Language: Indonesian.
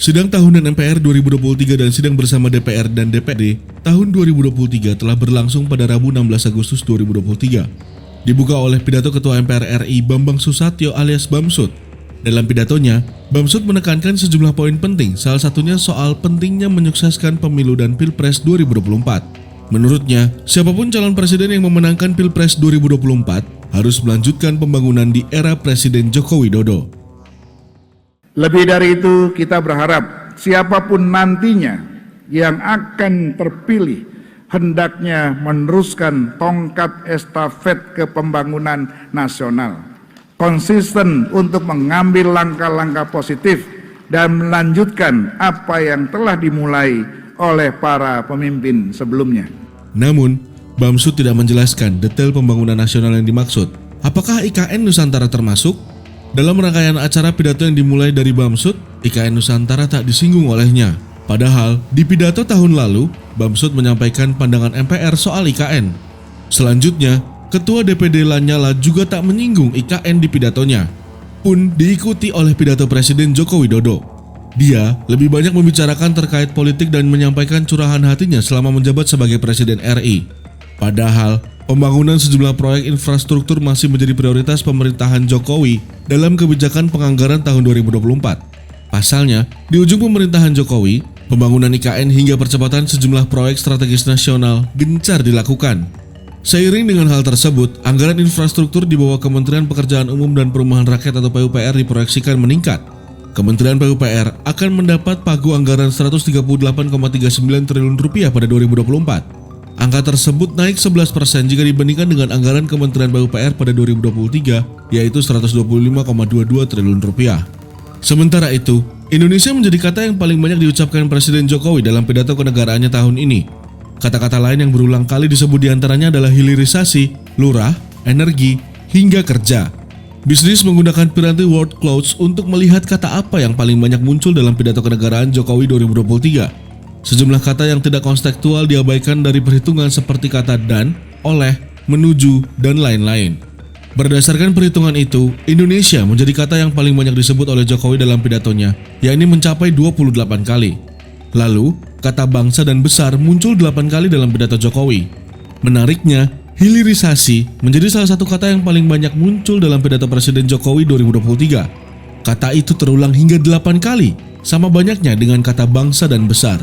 Sidang tahunan MPR 2023 dan sidang bersama DPR dan DPD tahun 2023 telah berlangsung pada Rabu 16 Agustus 2023. Dibuka oleh pidato Ketua MPR RI Bambang Susatyo alias Bamsud. Dalam pidatonya, Bamsud menekankan sejumlah poin penting, salah satunya soal pentingnya menyukseskan pemilu dan Pilpres 2024. Menurutnya, siapapun calon presiden yang memenangkan Pilpres 2024 harus melanjutkan pembangunan di era Presiden Joko Widodo. Lebih dari itu, kita berharap siapapun nantinya yang akan terpilih hendaknya meneruskan tongkat estafet kepembangunan nasional, konsisten untuk mengambil langkah-langkah positif dan melanjutkan apa yang telah dimulai oleh para pemimpin sebelumnya. Namun, Bamsud tidak menjelaskan detail pembangunan nasional yang dimaksud. Apakah IKN Nusantara termasuk? Dalam rangkaian acara pidato yang dimulai dari Bamsud, IKN Nusantara tak disinggung olehnya. Padahal, di pidato tahun lalu, Bamsud menyampaikan pandangan MPR soal IKN. Selanjutnya, Ketua DPD Lanyala juga tak menyinggung IKN di pidatonya, pun diikuti oleh pidato Presiden Joko Widodo. Dia lebih banyak membicarakan terkait politik dan menyampaikan curahan hatinya selama menjabat sebagai Presiden RI. Padahal, pembangunan sejumlah proyek infrastruktur masih menjadi prioritas pemerintahan Jokowi dalam kebijakan penganggaran tahun 2024. Pasalnya, di ujung pemerintahan Jokowi, pembangunan IKN hingga percepatan sejumlah proyek strategis nasional gencar dilakukan. Seiring dengan hal tersebut, anggaran infrastruktur di bawah Kementerian Pekerjaan Umum dan Perumahan Rakyat atau PUPR diproyeksikan meningkat. Kementerian PUPR akan mendapat pagu anggaran Rp138,39 triliun pada 2024. Angka tersebut naik 11% jika dibandingkan dengan anggaran Kementerian PUPR pada 2023, yaitu Rp125,22 triliun. Sementara itu, Indonesia menjadi kata yang paling banyak diucapkan Presiden Jokowi dalam pidato kenegaraannya tahun ini. Kata-kata lain yang berulang kali disebut diantaranya adalah hilirisasi, lurah, energi, hingga kerja. Bisnis menggunakan piranti word clouds untuk melihat kata apa yang paling banyak muncul dalam pidato kenegaraan Jokowi 2023. Sejumlah kata yang tidak konstekstual diabaikan dari perhitungan seperti kata dan, oleh, menuju, dan lain-lain. Berdasarkan perhitungan itu, Indonesia menjadi kata yang paling banyak disebut oleh Jokowi dalam pidatonya, yakni mencapai 28 kali. Lalu, kata bangsa dan besar muncul 8 kali dalam pidato Jokowi. Menariknya, hilirisasi menjadi salah satu kata yang paling banyak muncul dalam pidato Presiden Jokowi 2023. Kata itu terulang hingga 8 kali, sama banyaknya dengan kata bangsa dan besar.